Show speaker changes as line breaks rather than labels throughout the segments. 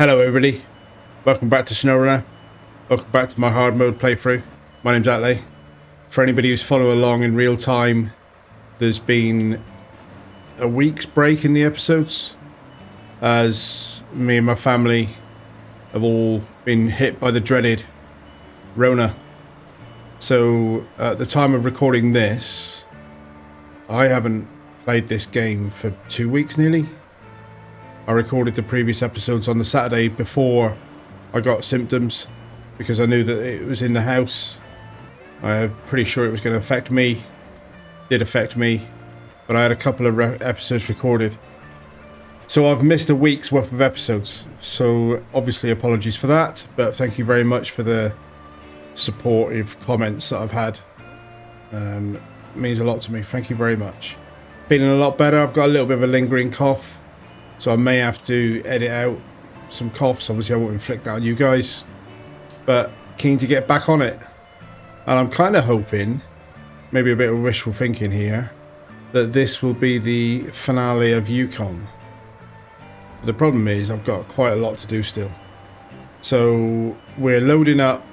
Hello everybody, welcome back to SnowRunner, welcome back to my hard mode playthrough. My name's Atley. For anybody who's following along in real time, there's been a week's break in the episodes as me and my family have all been hit by the dreaded Rona. So at the time of recording this, I haven't played this game for 2 weeks nearly. I recorded the previous episodes on the Saturday before I got symptoms because I knew that it was in the house. I'm pretty sure it was going to affect me. It did affect me, but I had a couple of episodes recorded. So I've missed a week's worth of episodes. So obviously apologies for that, but thank you very much for the supportive comments that I've had. It means a lot to me. Thank you very much. Feeling a lot better. I've got a little bit of a lingering cough, so I may have to edit out some coughs. Obviously I won't inflict that on you guys, but keen to get back on it. And I'm kind of hoping, maybe a bit of wishful thinking here, that this will be the finale of Yukon. The problem is I've got quite a lot to do still. So we're loading up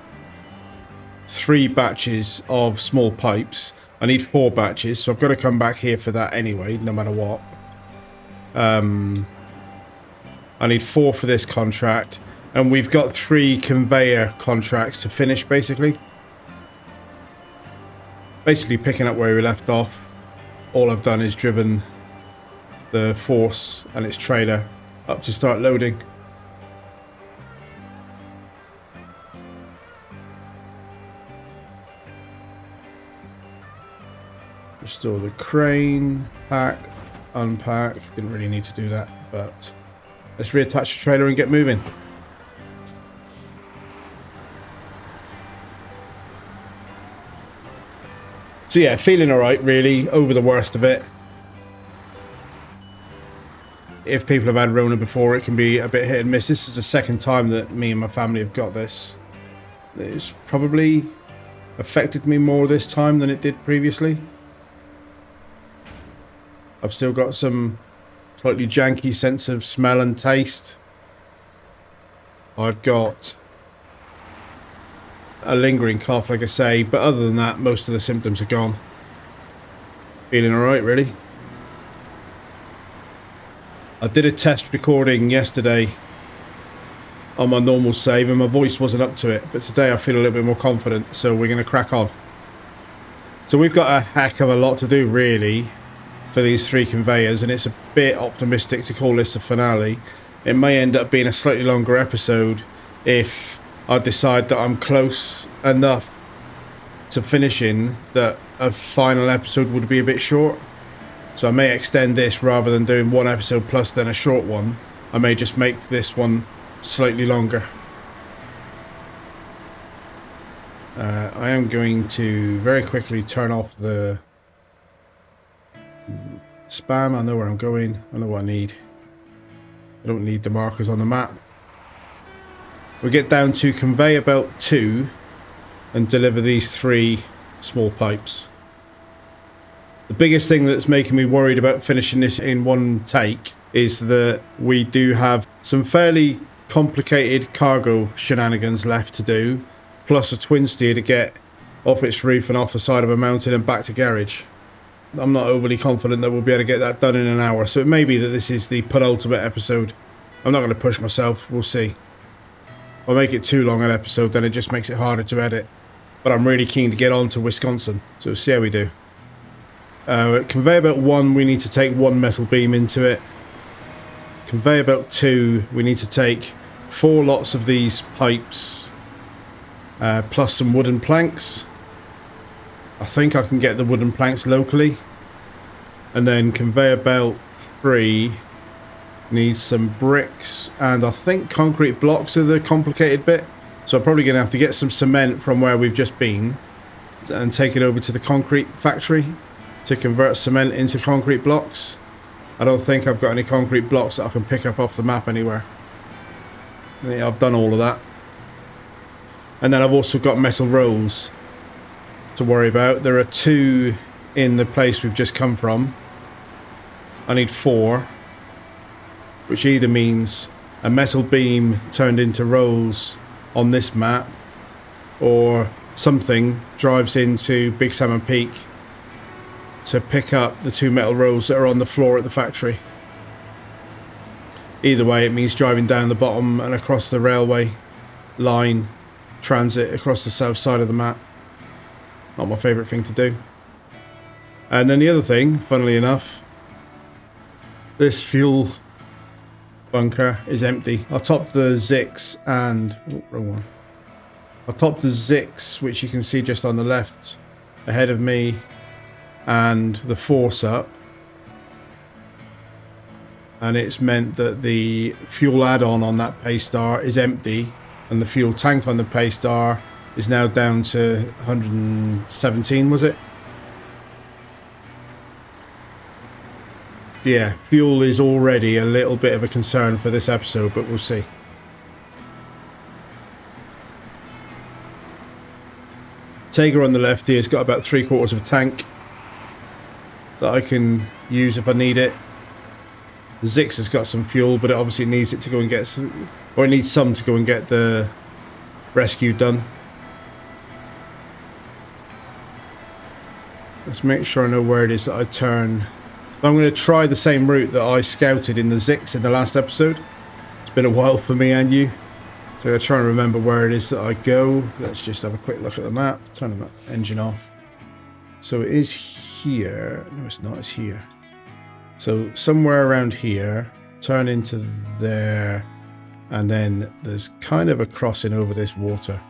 3 batches of small pipes. I need 4 batches, so I've got to come back here for that anyway, no matter what. I need 4 for this contract, and we've got 3 conveyor contracts to finish, basically picking up where we left off. All I've done is driven the Force and its trailer up to start loading. Restore the crane, pack, unpack. Didn't really need to do that, but let's reattach the trailer and get moving. So yeah, feeling alright really, over the worst of it. If people have had Rona before, it can be a bit hit and miss. This is the second time that me and my family have got this. It's probably affected me more this time than it did previously. I've still got some slightly janky sense of smell and taste. I've got a lingering cough, like I say, but other than that, most of the symptoms are gone. Feeling alright, really. I did a test recording yesterday on my normal save and my voice wasn't up to it, but today I feel a little bit more confident, so we're going to crack on. So we've got a heck of a lot to do, really, for these 3 conveyors, and it's a bit optimistic to call this a finale. It may end up being a slightly longer episode if I decide that I'm close enough to finishing that a final episode would be a bit short. So I may extend this rather than doing 1 episode plus then a short one. I may just make this one slightly longer. I am going to very quickly turn off the spam. I know where I'm going. I know what I need. I don't need the markers on the map. We get down to conveyor belt 2 and deliver these 3 small pipes. The biggest thing that's making me worried about finishing this in one take is that we do have some fairly complicated cargo shenanigans left to do, plus a twin steer to get off its roof and off the side of a mountain and back to garage. I'm not overly confident that we'll be able to get that done in an hour, so it may be that this is the penultimate episode. I'm not going to push myself, we'll see. If I make it too long an episode, then it just makes it harder to edit. But I'm really keen to get on to Wisconsin, so we'll see how we do. At conveyor belt 1, we need to take 1 metal beam into it. Conveyor belt 2, we need to take 4 lots of these pipes, plus some wooden planks. I think I can get the wooden planks locally. And then conveyor belt 3 needs some bricks, and I think concrete blocks are the complicated bit. So I'm probably going to have to get some cement from where we've just been and take it over to the concrete factory to convert cement into concrete blocks. I don't think I've got any concrete blocks that I can pick up off the map anywhere. Yeah, I've done all of that. And then I've also got metal rolls to worry about. There are 2 in the place we've just come from. I need 4, which either means a metal beam turned into rolls on this map, or something drives into Big Salmon Peak to pick up the 2 metal rolls that are on the floor at the factory. Either way, it means driving down the bottom and across the railway line transit across the south side of the map. Not my favourite thing to do. And then the other thing, funnily enough, this fuel bunker is empty. I'll top the Zix and... oh, wrong one. I'll top the Zix, which you can see just on the left ahead of me, and the Force up. And it's meant that the fuel add-on on that Paystar is empty, and the fuel tank on the Paystar is now down to 117, was it? Yeah, fuel is already a little bit of a concern for this episode, but we'll see. Tiger on the left here has got about 3/4 of a tank that I can use if I need it. Zix has got some fuel, but it obviously needs it to go and get, or it needs some to go and get the rescue done. Let's make sure I know where it is that I turn. I'm going to try the same route that I scouted in the Zix in the last episode. It's been a while for me and you, so I'm trying to remember where it is that I go. Let's just have a quick look at the map. Turn the engine off. So it is here. No, it's not. It's here. So somewhere around here, turn into there, and then there's kind of a crossing over this water.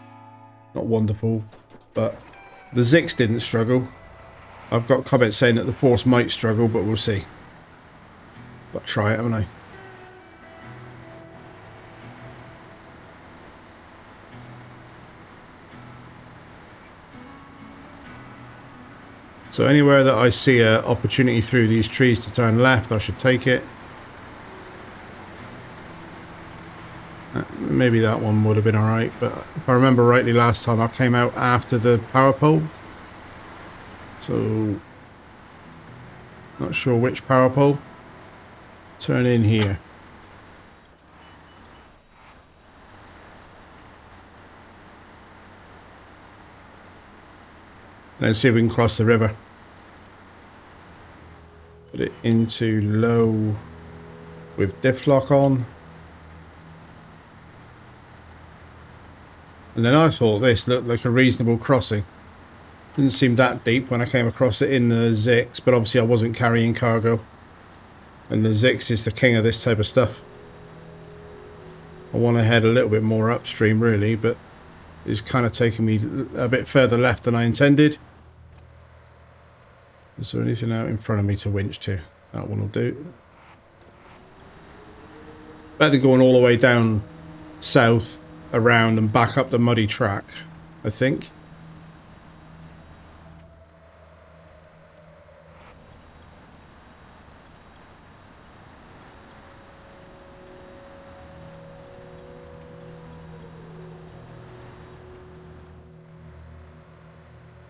Not wonderful, but the Zix didn't struggle. I've got comments saying that the Force might struggle, but we'll see. Got to try it, haven't I? So anywhere that I see an opportunity through these trees to turn left, I should take it. Maybe that one would have been alright, but if I remember rightly last time I came out after the power pole. So, not sure which power pole. Turn in here. Let's see if we can cross the river. Put it into low with diff lock on. And then I thought this looked like a reasonable crossing. Didn't seem that deep when I came across it in the Zix, but obviously I wasn't carrying cargo. And the Zix is the king of this type of stuff. I want to head a little bit more upstream really, but it's kind of taking me a bit further left than I intended. Is there anything out in front of me to winch to? That one will do. Better than going all the way down south, around and back up the muddy track, I think.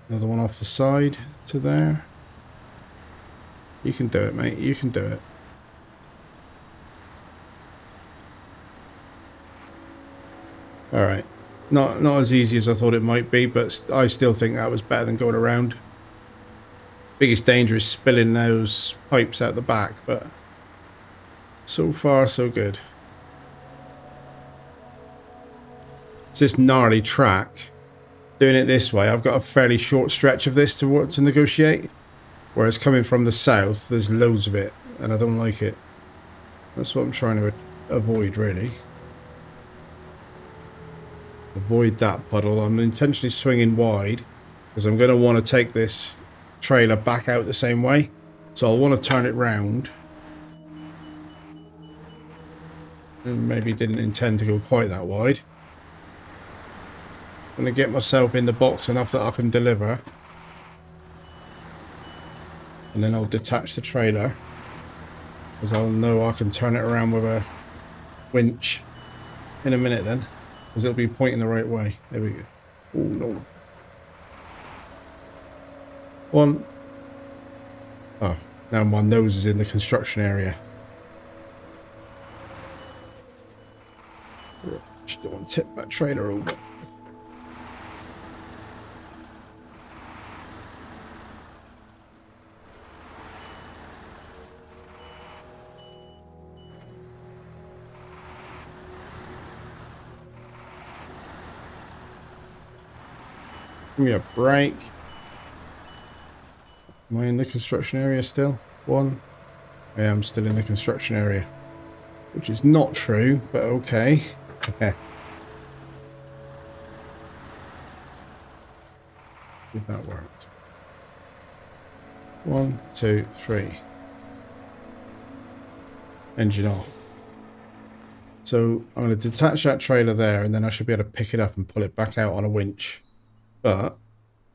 Another one off the side to there. You can do it, mate. You can do it. Alright. Not as easy as I thought it might be, but I still think that was better than going around. Biggest danger is spilling those pipes out the back, but so far so good. It's this gnarly track. Doing it this way, I've got a fairly short stretch of this to negotiate. Whereas coming from the south, there's loads of it, and I don't like it. That's what I'm trying to avoid, really. Avoid that puddle. I'm intentionally swinging wide, because I'm going to want to take this trailer back out the same way. So I'll want to turn it round. And maybe didn't intend to go quite that wide. I'm going to get myself in the box enough that I can deliver. And then I'll detach the trailer, because I'll know I can turn it around with a winch in a minute then, because it'll be pointing the right way. There we go. Oh no. One. Oh, now my nose is in the construction area. Just don't want to tip that trailer over. Give me a break. Am I in the construction area still? One. I am still in the construction area. Which is not true, but okay. If that works. 1, 2, 3. Engine off. So I'm going to detach that trailer there, and then I should be able to pick it up and pull it back out on a winch. But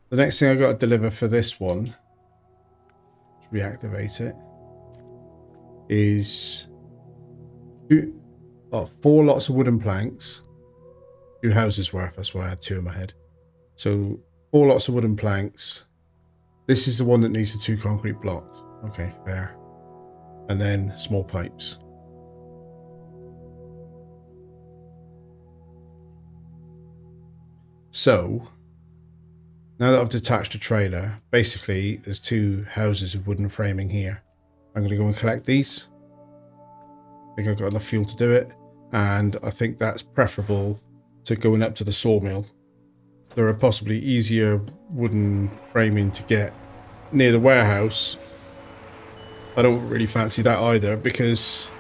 the next thing I've got to deliver for this one, to reactivate it, is 4 lots of wooden planks. 2 houses worth, that's why I had 2 in my head. So 4 lots of wooden planks. This is the one that needs the 2 concrete blocks. Okay, fair. And then small pipes. So now that I've detached a trailer, basically there's 2 houses of wooden framing here. I'm going to go and collect these. I think I've got enough fuel to do it, and I think that's preferable to going up to the sawmill. There are possibly easier wooden framing to get near the warehouse. I don't really fancy that either because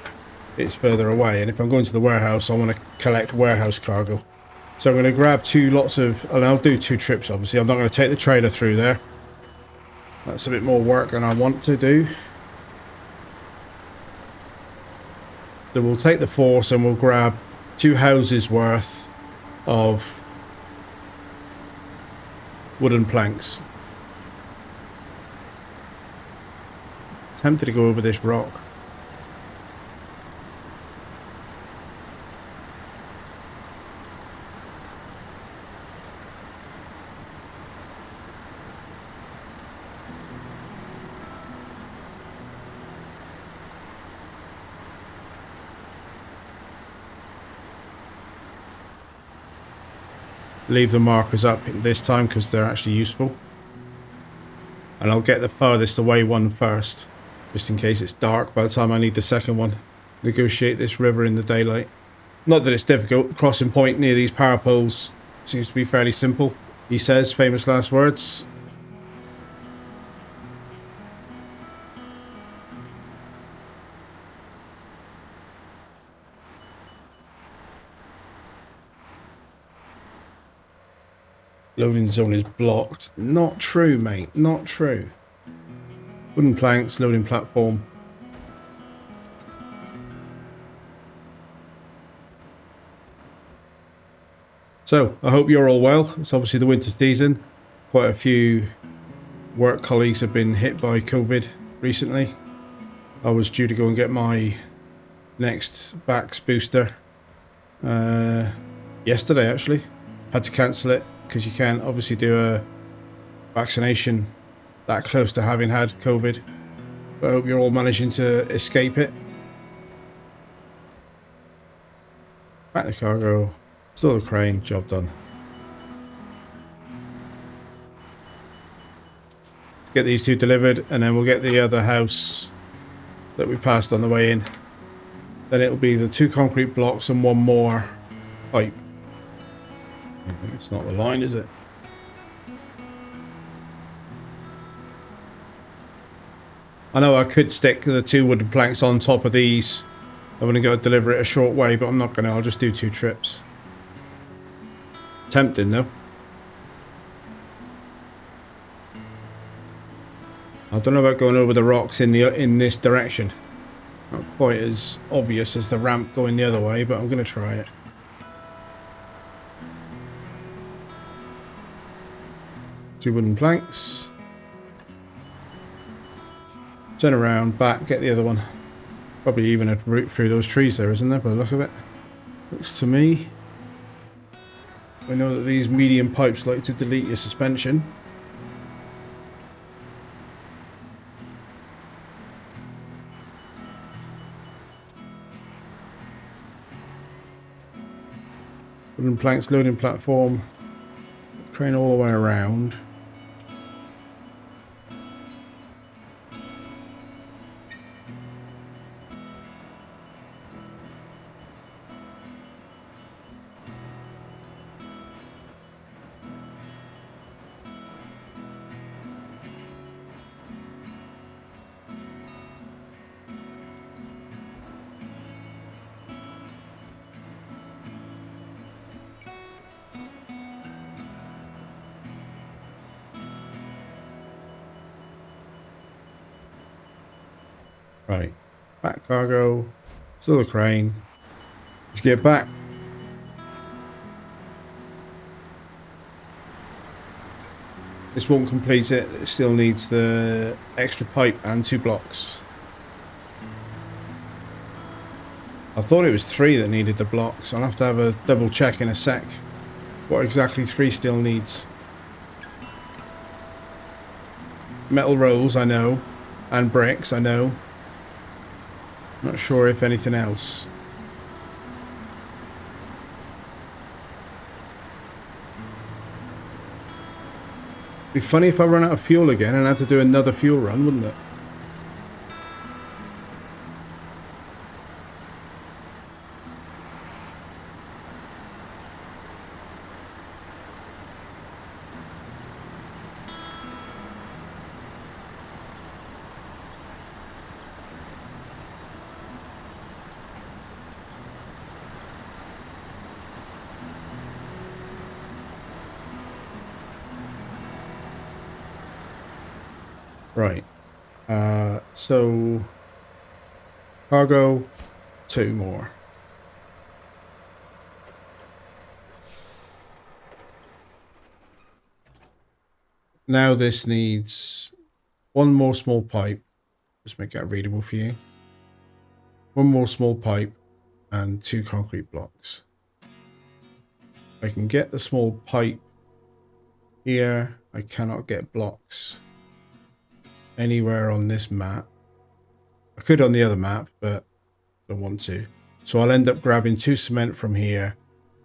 it's further away, and if I'm going to the warehouse I want to collect warehouse cargo. So I'm going to grab 2 lots of, and I'll do 2 trips obviously. I'm not going to take the trailer through there. That's a bit more work than I want to do. So we'll take the force and we'll grab 2 houses worth of wooden planks. Tempted to go over this rock. Leave the markers up this time because they're actually useful. And I'll get the farthest away one first, just in case it's dark by the time I need the second one. Negotiate this river in the daylight. Not that it's difficult. Crossing point near these power poles seems to be fairly simple. He says, famous last words. Loading zone is blocked. Not true, mate. Not true. Wooden planks, loading platform. So, I hope you're all well. It's obviously the winter season. Quite a few work colleagues have been hit by COVID recently. I was due to go and get my next vax booster yesterday, actually. Had to cancel it because you can't obviously do a vaccination that close to having had COVID. But I hope you're all managing to escape it. Back to cargo. Still the crane, job done. Get these 2 delivered and then we'll get the other house that we passed on the way in. Then it'll be the 2 concrete blocks and 1 more pipe. It's not the line, is it? I know I could stick the 2 wooden planks on top of these. I'm going to go deliver it a short way, but I'm not going to. I'll just do 2 trips. Tempting though. I don't know about going over the rocks in this direction. Not quite as obvious as the ramp going the other way, but I'm going to try it. Two wooden planks. Turn around, back, get the other one. Probably even a route through those trees there, isn't there, by the look of it? Looks to me. I know that these medium pipes like to delete your suspension. Wooden planks, loading platform. Crane all the way around. Right, back cargo, still the crane. Let's get back. This won't complete it. It still needs the extra pipe and 2 blocks. I thought it was 3 that needed the blocks. I'll have to have a double check in a sec what exactly 3 still needs. Metal rolls, I know, and bricks, I know. Not sure if anything else. It'd be funny if I run out of fuel again and had to do another fuel run, wouldn't it? Right, so cargo, 2 more. Now this needs 1 more small pipe. Just make that readable for you. 1 more small pipe and 2 concrete blocks. I can get the small pipe here. I cannot get blocks anywhere on this map. I could on the other map, but don't want to. So I'll end up grabbing 2 cement from here,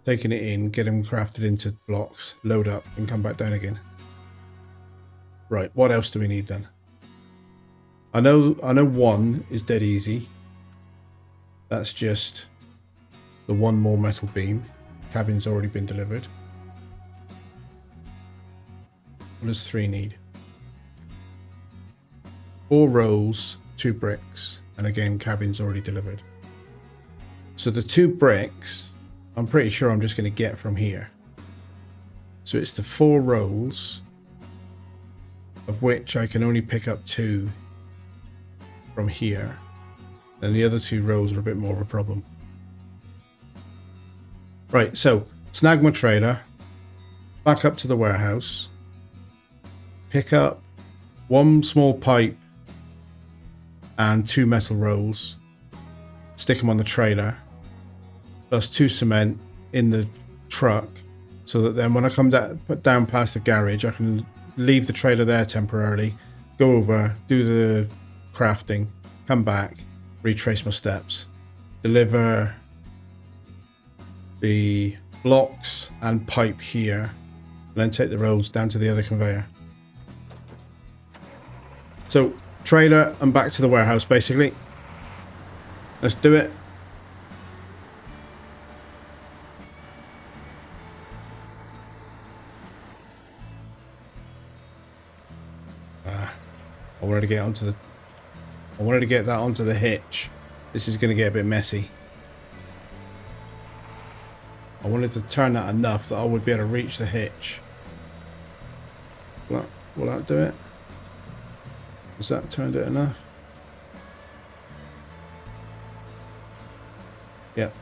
taking it in, get them crafted into blocks, load up, and come back down again. Right, what else do we need then? I know 1 is dead easy. That's just the 1 more metal beam. Cabin's already been delivered. What does 3 need? 4 rolls, 2 bricks, and again, cabin's already delivered. So the 2 bricks, I'm pretty sure I'm just going to get from here. So it's the 4 rolls, of which I can only pick up 2 from here. And the other 2 rolls are a bit more of a problem. Right, so snag my trailer, back up to the warehouse, pick up 1 small pipe and 2 metal rolls, stick them on the trailer, plus 2 cement in the truck, so that then when I come down past the garage, I can leave the trailer there temporarily, go over, do the crafting, come back, retrace my steps, deliver the blocks and pipe here, and then take the rolls down to the other conveyor. So trailer and back to the warehouse basically. Let's do it. I wanted to get that onto the hitch. This is going to get a bit messy. I wanted to turn that enough that I would be able to reach the hitch. Will that do it? Has that turned it enough? Yep.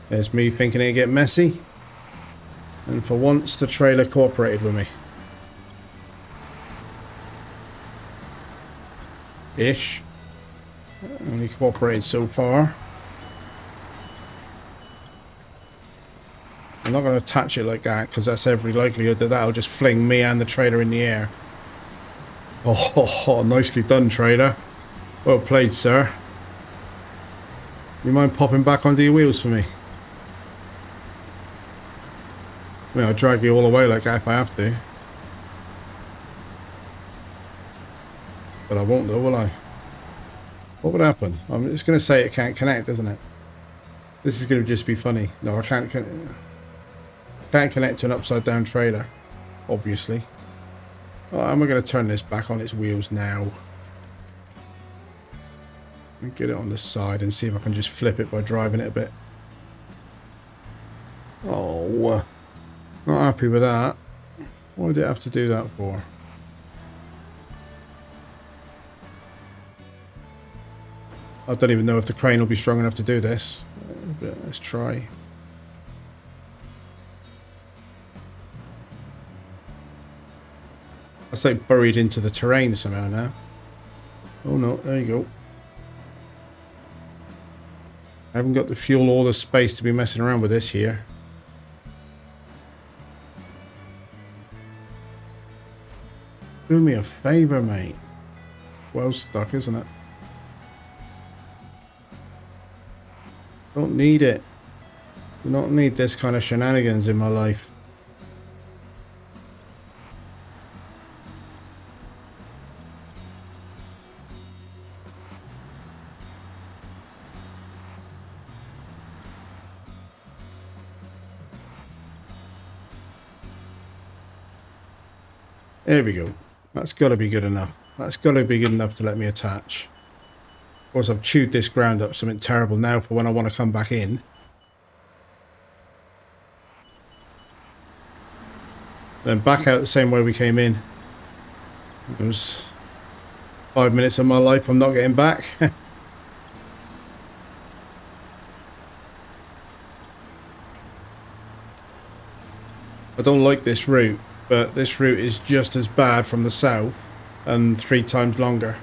There's me thinking it'd get messy. And for once, the trailer cooperated with me. Ish. Only cooperated so far. I'm not going to attach it like that because that's every likelihood that that'll just fling me and the trailer in the air. Oh, nicely done, trailer. Well played, sir. You mind popping back onto your wheels for me? I mean, I'll drag you all the way like that if I have to. But I won't though, will I? What would happen? I'm just going to say it can't connect, isn't it? This is going to just be funny. No, I can't connect to an upside down trailer, obviously. Oh, I'm going to turn this back on its wheels now. And get it on the side and see if I can just flip it by driving it a bit. Oh, not happy with that. Why did it have to do that for? I don't even know if the crane will be strong enough to do this. But let's try. That's like buried into the terrain somehow now. Oh no, there you go. I haven't got the fuel or the space to be messing around with this here. Do me a favour, mate. Well stuck, isn't it? Don't need it. Do not need this kind of shenanigans in my life. There we go. That's got to be good enough. That's got to be good enough to let me attach. Of course, I've chewed this ground up something terrible now for when I want to come back in. Then back out the same way we came in. It was 5 minutes of my life I'm not getting back. I don't like this route, but this route is just as bad from the south and 3 times longer.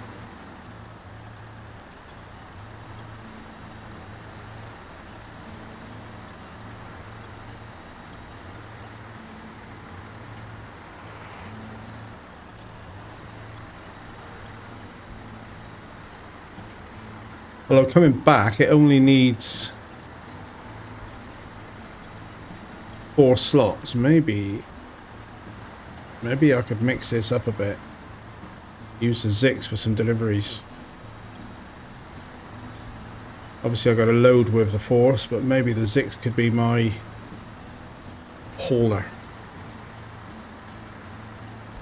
Although coming back, it only needs 4 slots. Maybe I could mix this up a bit. Use the Zix for some deliveries. Obviously I've got to load with the Force, but maybe the Zix could be my hauler.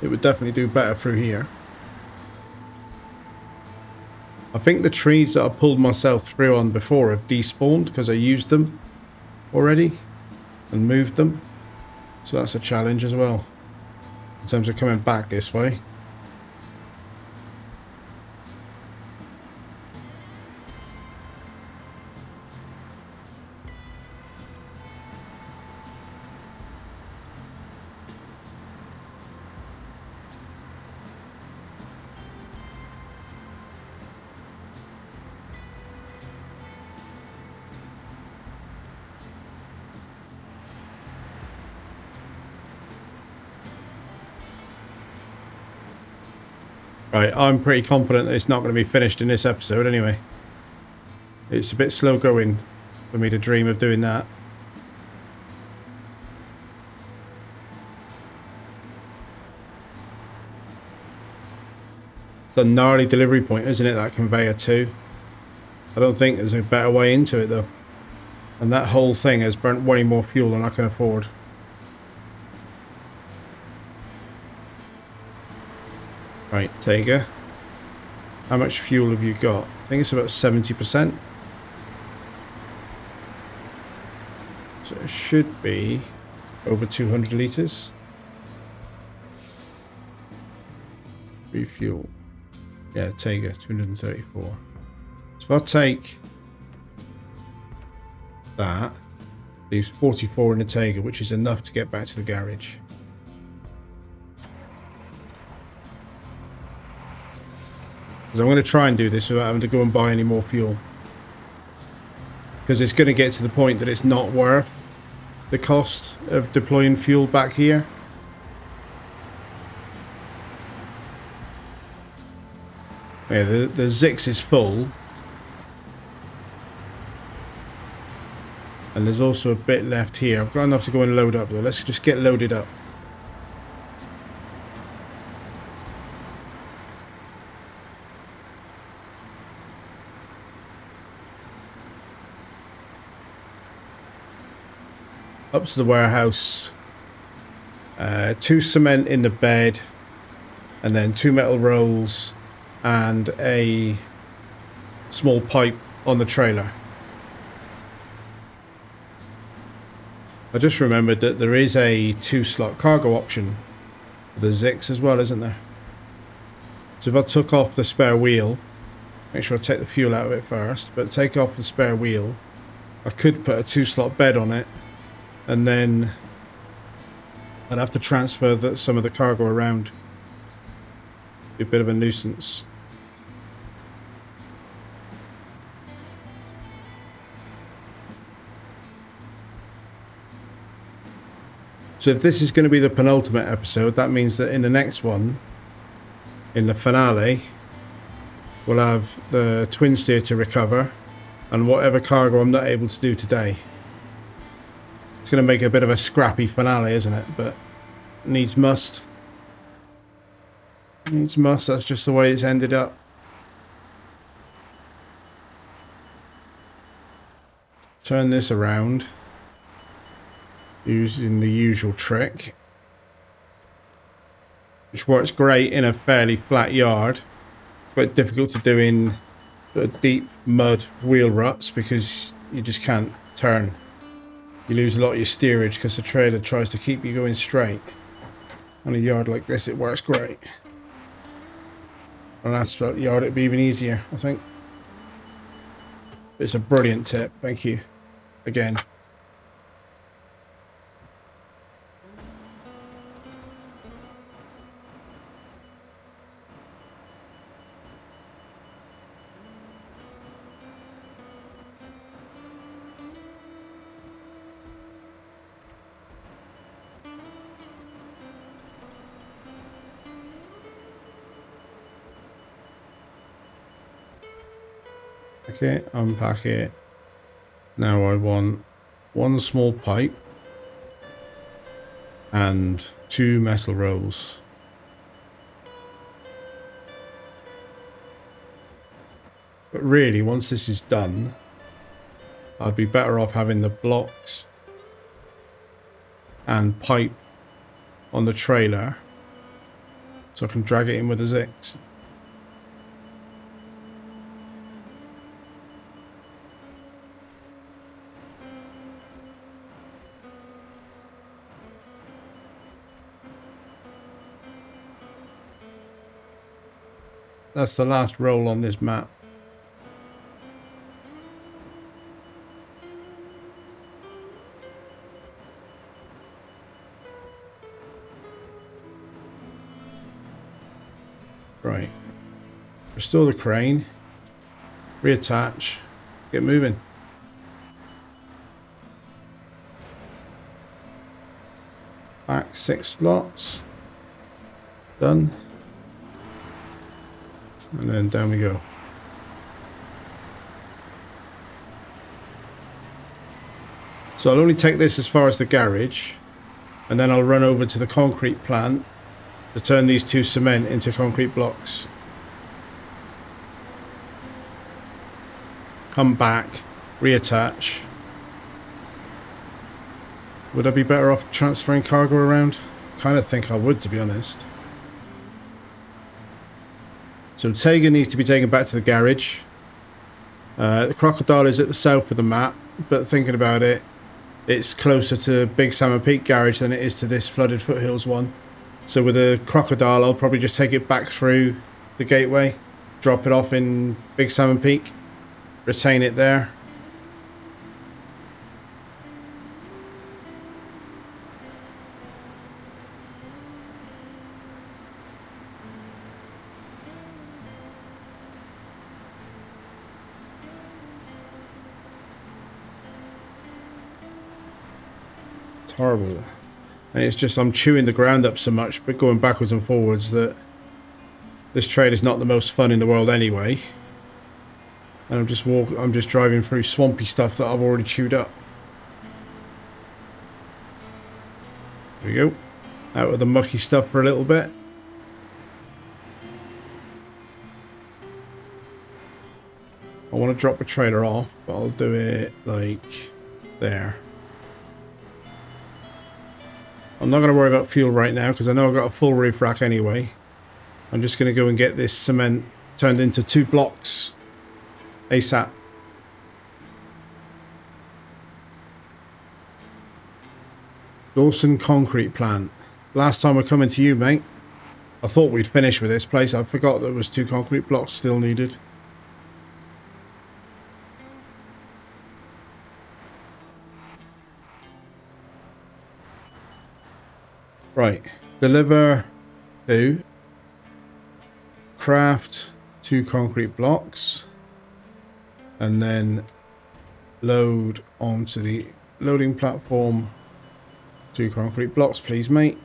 It would definitely do better through here. I think the trees that I pulled myself through on before have despawned because I used them already and moved them. So that's a challenge as well in terms of coming back this way. Right, I'm pretty confident that it's not going to be finished in this episode anyway. It's a bit slow going for me to dream of doing that. It's a gnarly delivery point, isn't it, that conveyor too? I don't think there's a better way into it though. And that whole thing has burnt way more fuel than I can afford. Right, Tega. How much fuel have you got? I think it's about 70%. So it should be over 200 litres. Refuel. Yeah, Tega, 234. So if I take that, leaves 44 in the Tega, which is enough to get back to the garage. Because I'm going to try and do this without having to go and buy any more fuel. Because it's going to get to the point that it's not worth the cost of deploying fuel back here. Yeah, the Zix is full. And there's also a bit left here. I've got enough to go and load up though. Let's just get loaded up. Up to the warehouse. 2 cement in the bed. And then 2 metal rolls. And a small pipe on the trailer. I just remembered that there is a 2-slot cargo option for the Zix as well, isn't there? So if I took off the spare wheel, make sure I take the fuel out of it first, but take off the spare wheel, I could put a 2-slot bed on it, and then I'd have to transfer some of the cargo around. Be a bit of a nuisance. So if this is going to be the penultimate episode, that means that in the next one, in the finale, we'll have the twin steer to recover and whatever cargo I'm not able to do today. It's going to make a bit of a scrappy finale, isn't it? But needs must. Needs must, that's just the way it's ended up. Turn this around. Using the usual trick, which works great in a fairly flat yard. It's quite difficult to do in deep mud wheel ruts because you just can't turn. You lose a lot of your steerage because the trailer tries to keep you going straight. On a yard like this it works great. On an asphalt yard it'd be even easier, I think. It's a brilliant tip, thank you again. Okay, unpack it. Now I want 1 small pipe and 2 metal rolls. But really, once this is done, I'd be better off having the blocks and pipe on the trailer so I can drag it in with the Zix. That's the last roll on this map. Right. Restore the crane. Reattach. Get moving. Back 6 slots. Done. And then down we go. So I'll only take this as far as the garage, and then I'll run over to the concrete plant to turn these 2 cement into concrete blocks. Come back, reattach. Would I be better off transferring cargo around? Kind of think I would, to be honest. So Tager needs to be taken back to the garage. The crocodile is at the south of the map, but thinking about it, it's closer to Big Salmon Peak garage than it is to this flooded foothills one. So with the crocodile, I'll probably just take it back through the gateway, drop it off in Big Salmon Peak, retain it there. Horrible, and it's just I'm chewing the ground up so much but going backwards and forwards that this trade is not the most fun in the world anyway, and I'm just driving through swampy stuff that I've already chewed up. we go. Out of the mucky stuff for a little bit. I want to drop the trailer off, but I'll do it like there. I'm not going to worry about fuel right now because I know I've got a full roof rack anyway. I'm just going to go and get this cement turned into 2 blocks ASAP. Dawson Concrete Plant. Last time we're coming to you, mate. I thought we'd finish with this place. I forgot there was 2 concrete blocks still needed. Right. Deliver 2. Craft 2 concrete blocks. And then load onto the loading platform 2 concrete blocks, please, mate.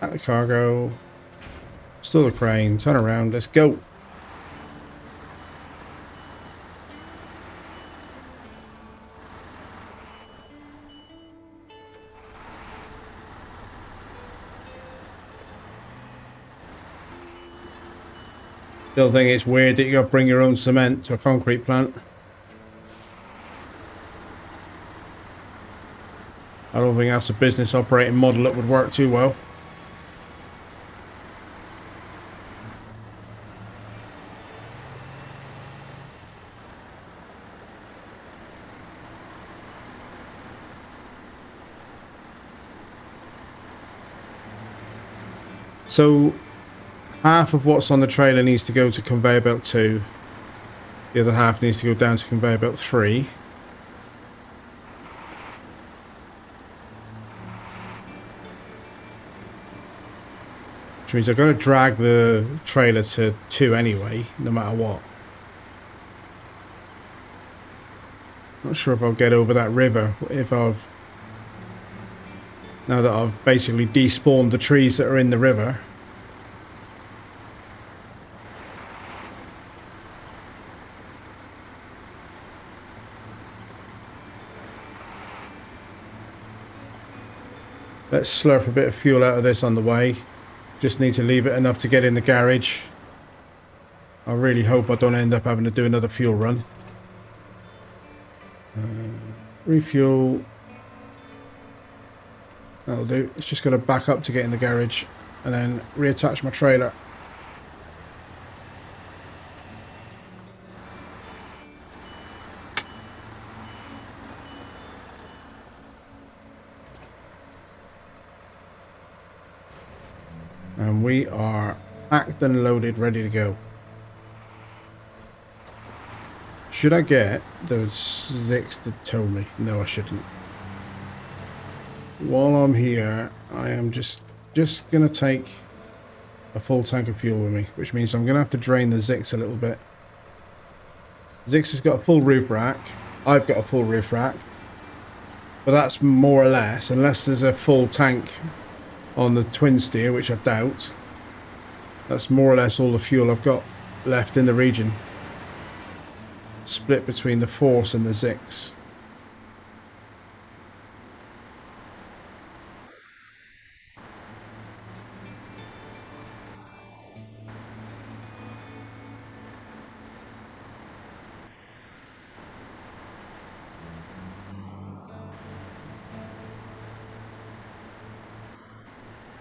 At the cargo. Still the crane. Turn around. Let's go. Still think it's weird that you got to bring your own cement to a concrete plant. I don't think that's a business operating model that would work too well. So half of what's on the trailer needs to go to conveyor belt 2. The other half needs to go down to conveyor belt 3. Which means I've got to drag the trailer to 2 anyway, no matter what. Not sure if I'll get over that river now that I've basically despawned the trees that are in the river. Let's slurp a bit of fuel out of this on the way. Just need to leave it enough to get in the garage. I really hope I don't end up having to do another fuel run. Refuel. That'll do. It's just got to back up to get in the garage and then reattach my trailer. And we are packed and loaded, ready to go. Should I get those 6 to tow me? No, I shouldn't. While I'm here, I am just going to take a full tank of fuel with me, which means I'm going to have to drain the Zix a little bit. Zix has got a full roof rack. I've got a full roof rack. But that's more or less, unless there's a full tank on the twin steer, which I doubt. That's more or less all the fuel I've got left in the region. Split between the Force and the Zix.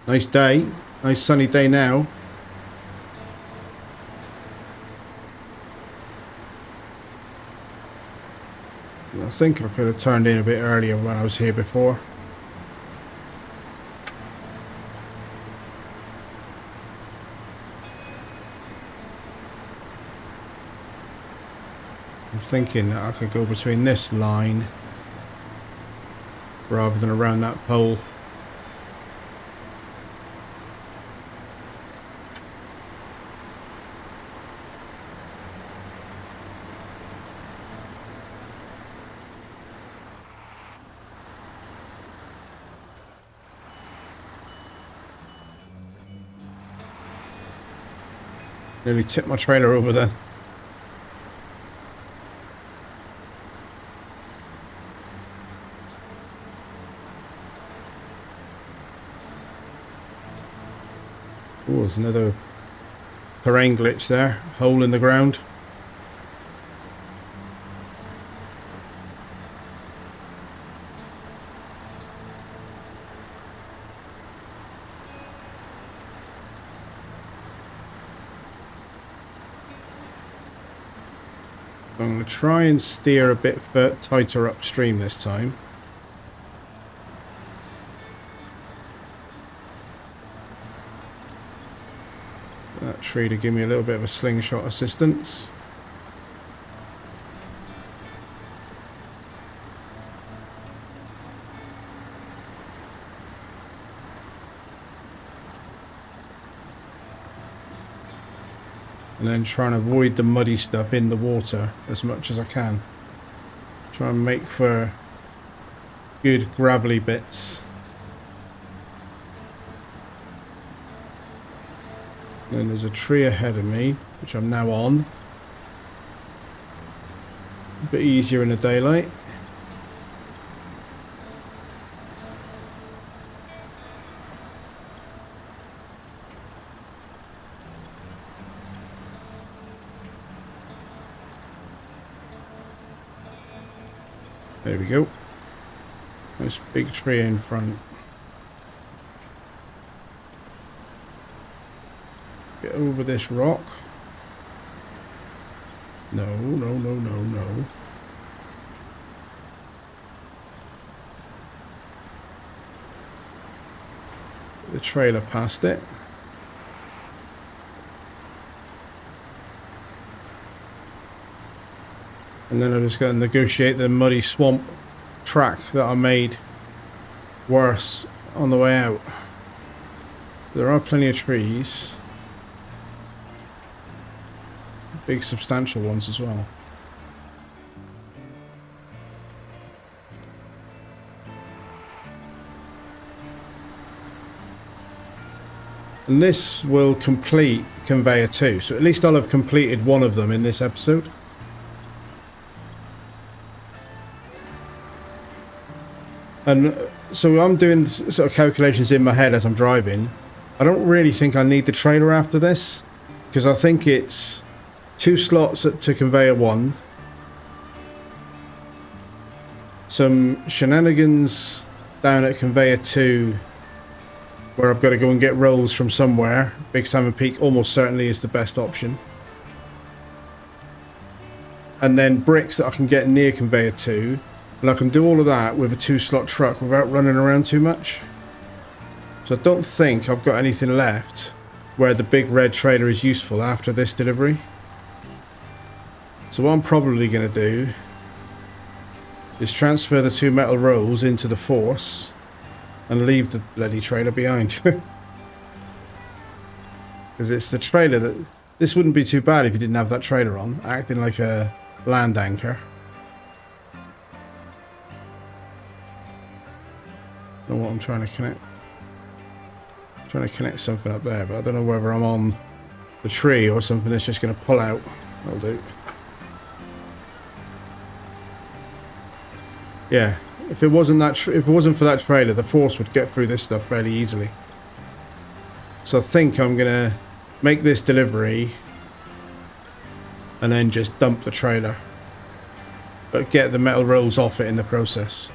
Nice day. Nice sunny day now. I think I could have turned in a bit earlier when I was here before. I'm thinking that I could go between this line rather than around that pole. Nearly tipped my trailer over there. Oh, there's another terrain glitch there. Hole in the ground. I'm going to try and steer a bit tighter upstream this time. That tree to give me a little bit of a slingshot assistance. And then try and avoid the muddy stuff in the water as much as I can. Try and make for good gravelly bits. Then there's a tree ahead of me, which I'm now on. A bit easier in the daylight. There we go. Nice big tree in front. Get over this rock. No, no, no, no, no. The trailer past it. And then I'm just going to negotiate the muddy swamp track that I made worse on the way out. There are plenty of trees. Big substantial ones as well. And this will complete Conveyor 2. So at least I'll have completed one of them in this episode. And so I'm doing sort of calculations in my head as I'm driving. I don't really think I need the trailer after this, because I think it's 2 slots to Conveyor 1. Some shenanigans down at Conveyor 2 where I've got to go and get rolls from somewhere. Big Salmon Peak almost certainly is the best option. And then bricks that I can get near Conveyor 2. And I can do all of that with a 2-slot truck without running around too much. So I don't think I've got anything left where the big red trailer is useful after this delivery. So what I'm probably going to do is transfer the 2 metal rolls into the Force and leave the bloody trailer behind. Because it's the trailer that... This wouldn't be too bad if you didn't have that trailer on, acting like a land anchor. I don't know what I'm trying to connect. I'm trying to connect something up there, but I don't know whether I'm on the tree or something that's just going to pull out. That'll do. Yeah, if it wasn't that, if it wasn't for that trailer, the Force would get through this stuff fairly easily. So I think I'm gonna make this delivery and then just dump the trailer, but get the metal rolls off it in the process.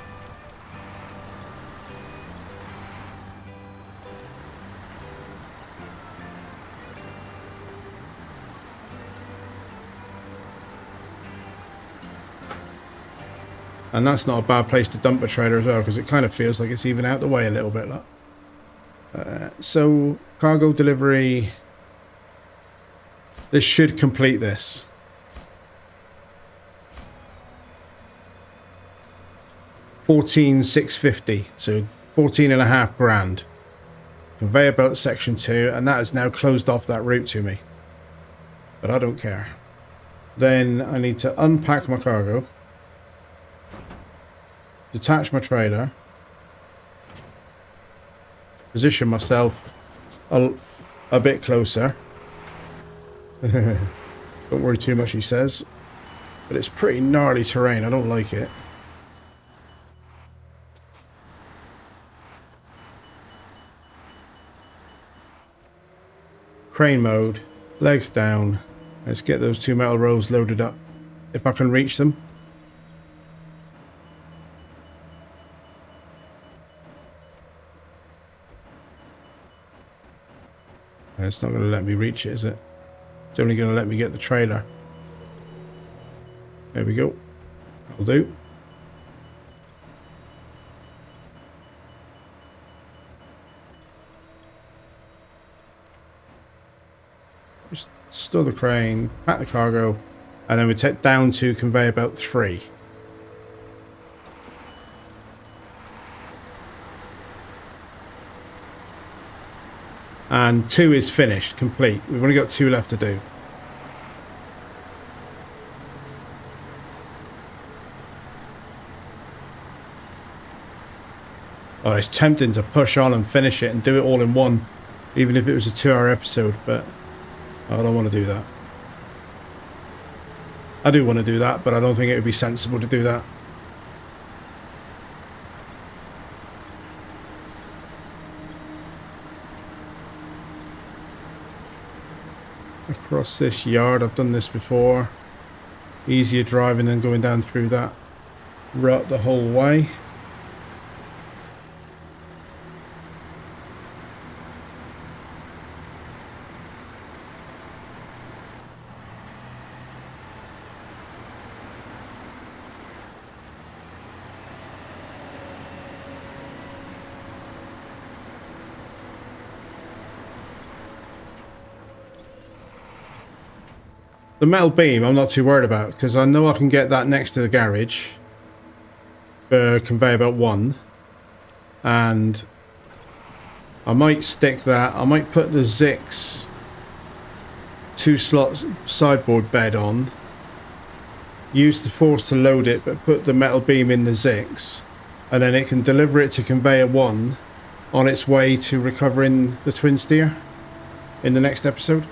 And that's not a bad place to dump a trailer as well, because it kind of feels like it's even out the way a little bit. So, cargo delivery. This should complete this. 14,650. So 14.5 grand. Conveyor belt section 2, and that has now closed off that route to me. But I don't care. Then I need to unpack my cargo. Detach my trailer, position myself a bit closer, Don't worry too much, he says. But it's pretty gnarly terrain. I don't like it. Crane mode. Legs down. Let's get those 2 metal rolls loaded up. If I can reach them. It's not going to let me reach it, is it? It's only going to let me get the trailer. There we go. That'll do. Just store the crane, pack the cargo, and then we take down to conveyor belt 3. And 2 is finished, complete. We've only got 2 left to do. Oh, it's tempting to push on and finish it and do it all in one, even if it was a 2-hour episode, but I don't want to do that. I do want to do that, but I don't think it would be sensible to do that. Across this yard, I've done this before. Easier driving than going down through that rut the whole way. The metal beam I'm not too worried about because I know I can get that next to the garage for conveyor belt 1, and I might stick that. I might put the Zix 2-slot sideboard bed on, use the force to load it, but put the metal beam in the Zix, and then it can deliver it to conveyor 1 on its way to recovering the twin steer in the next episode.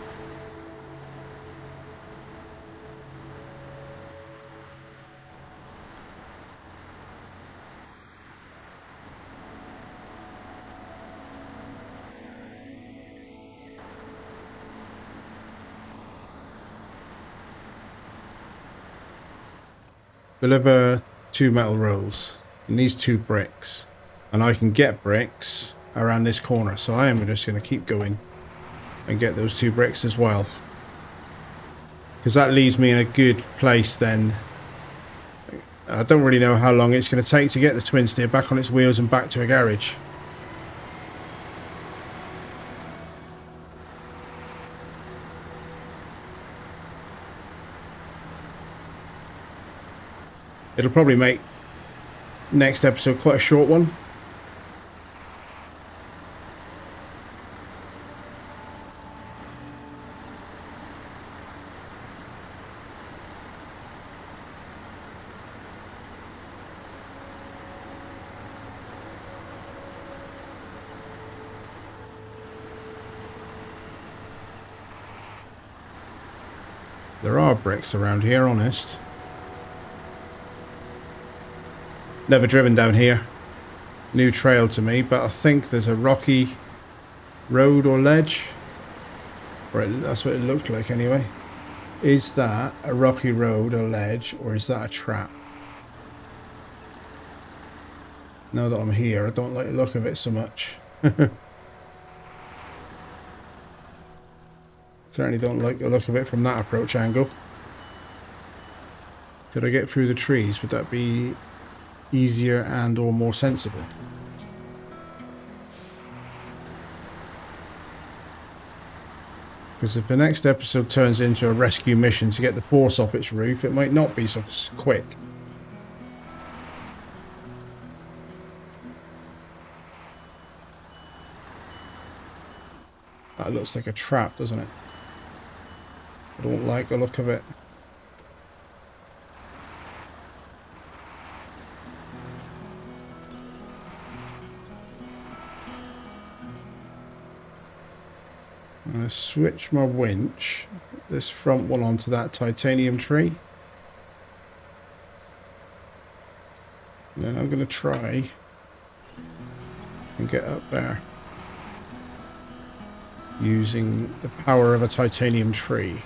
Deliver 2 metal rolls. It needs 2 bricks. And I can get bricks around this corner. So I am just going to keep going and get those 2 bricks as well. Because that leaves me in a good place then. I don't really know how long it's going to take to get the twin steer back on its wheels and back to a garage. It'll probably make next episode quite a short one. There are bricks around here, honest. Never driven down here. New trail to me, but I think there's a rocky road or ledge. Or that's what it looked like anyway. Is that a rocky road or ledge, or is that a trap? Now that I'm here, I don't like the look of it so much. Certainly don't like the look of it from that approach angle. Could I get through the trees? Would that be easier and or more sensible? Because if the next episode turns into a rescue mission to get the force off its roof, it might not be so quick. That looks like a trap, doesn't it? I don't like the look of it. I'm going to switch my winch. this front one onto that titanium tree. And then I'm going to try and get up there using the power of a titanium tree.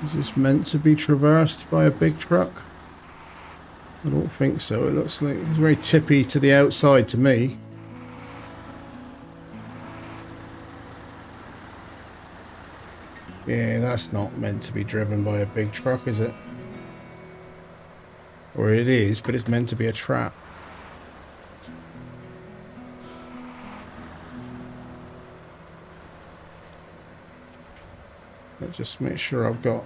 Is this meant to be traversed by a big truck? I don't think so. It looks like it's very tippy to the outside to me. Yeah, that's not meant to be driven by a big truck, is it? Or it is, but it's meant to be a trap. Let's just make sure I've got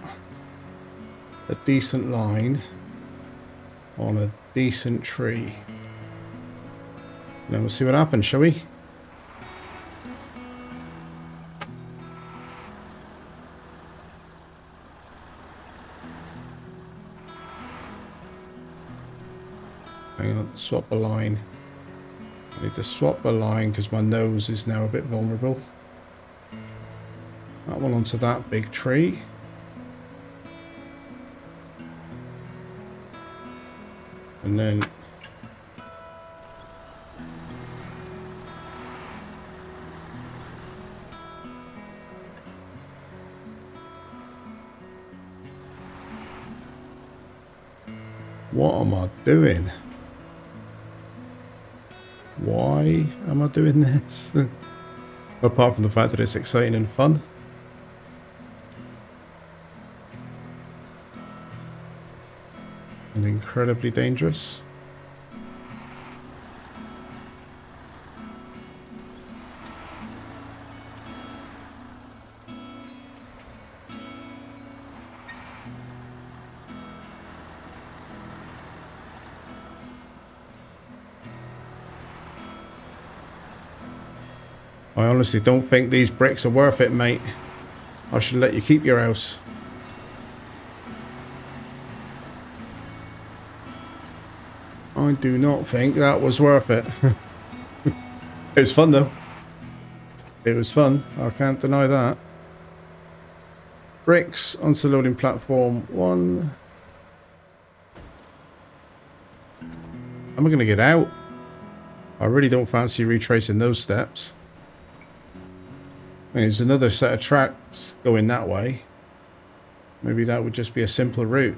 a decent line on a decent tree. And then we'll see what happens, shall we? Hang on, swap a line. I need to swap a line because my nose is now a bit vulnerable. That one onto that big tree. And then what am I doing? Why am I doing this? Apart from the fact that it's exciting and fun. And incredibly dangerous. I honestly don't think these bricks are worth it, mate. I should let you keep your house. I do not think that was worth it. It was fun though. It was fun. I can't deny that. Bricks onto loading platform 1. Am I going to get out? I really don't fancy retracing those steps. I mean, there's another set of tracks going that way. Maybe that would just be a simpler route.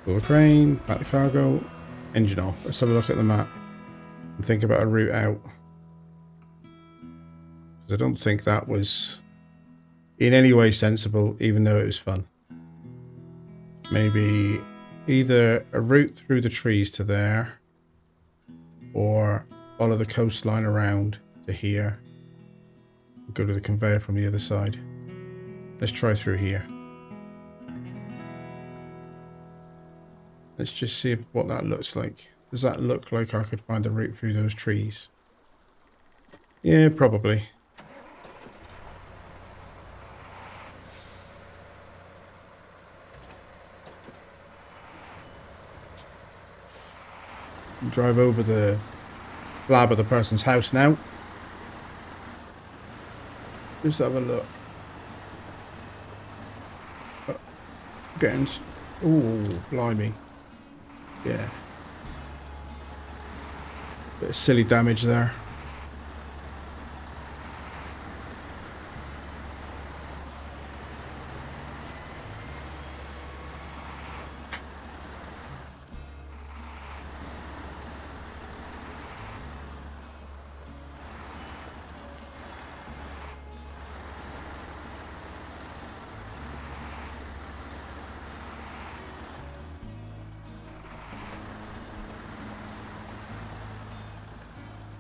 Pull the crane, back the cargo, engine off. Let's have a look at the map and think about a route out. I don't think that was in any way sensible, even though it was fun. Maybe either a route through the trees to there, or follow the coastline around to here. Go to the conveyor from the other side. Let's try through here. Let's just see what that looks like. Does that look like I could find a route through those trees? Yeah, probably. Drive over the slab of the person's house now. Just have a look. Getting... Ooh, blimey. Yeah. Bit of silly damage there.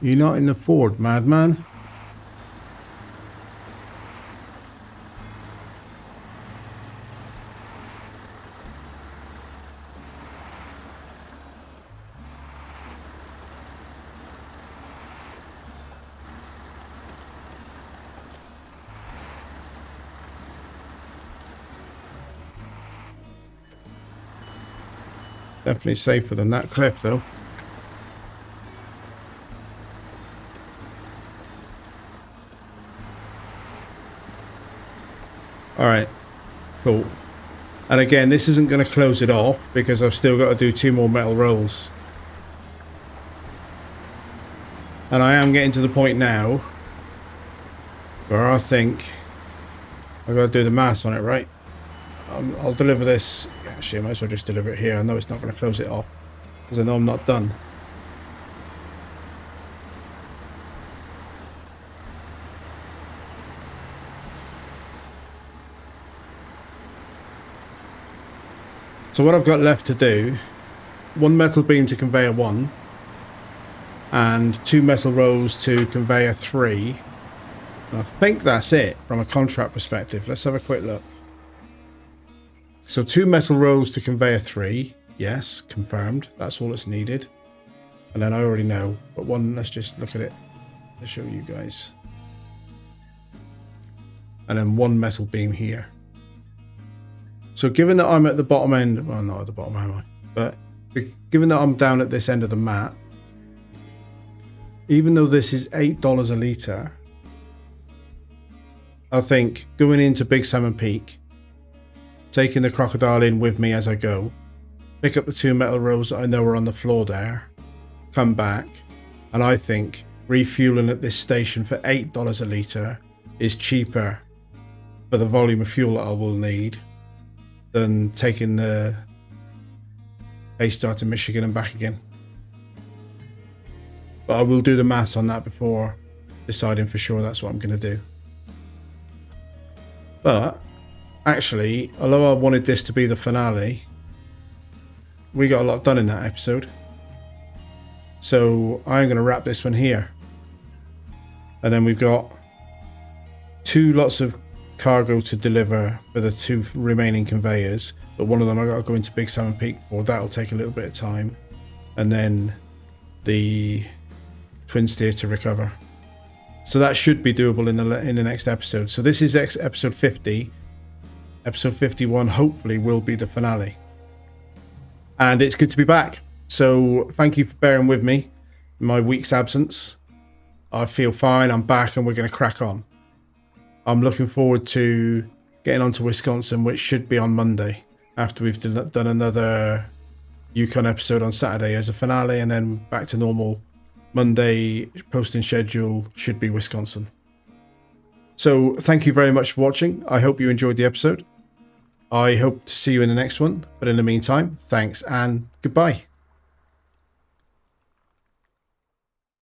You're not in the Ford, madman. Definitely safer than that cliff, though. Alright, cool. And again, this isn't going to close it off because I've still got to do 2 more metal rolls. And I am getting to the point now where I think I've got to do the maths on it, right? I'll deliver this. Actually, I might as well just deliver it here. I know it's not going to close it off because I know I'm not done. So what I've got left to do, 1 metal beam to conveyor 1 and 2 metal rolls to conveyor 3. I think that's it from a contract perspective. Let's have a quick look. So 2 metal rolls to conveyor 3. Yes, confirmed. That's all that's needed. And then I already know, but 1, let's just look at it to show you guys. And then 1 metal beam here. So given that I'm at the bottom end, well, not at the bottom, am I? But given that I'm down at this end of the map, even though this is $8 a litre, I think going into Big Salmon Peak, taking the crocodile in with me as I go, pick up the 2 metal rolls that I know are on the floor there, come back, and I think refueling at this station for $8 a litre is cheaper for the volume of fuel that I will need than taking the A-Star to Michigan and back again. But I will do the maths on that before deciding for sure that's what I'm going to do. But actually, although I wanted this to be the finale, we got a lot done in that episode. So I'm going to wrap this one here. And then we've got 2 lots of cargo to deliver for the 2 remaining conveyors, but one of them I got to go into Big Salmon Peak for. That'll take a little bit of time, and then the twin steer to recover. So that should be doable in the next episode. So this is episode 50. Episode 51 hopefully will be the finale, and it's good to be back. So thank you for bearing with me in my week's absence. I feel fine. I'm back, and we're going to crack on. I'm looking forward to getting on to Wisconsin, which should be on Monday, after we've done another Yukon episode on Saturday as a finale, and then back to normal. Monday posting schedule should be Wisconsin. So thank you very much for watching. I hope you enjoyed the episode. I hope to see you in the next one. But in the meantime, thanks and goodbye.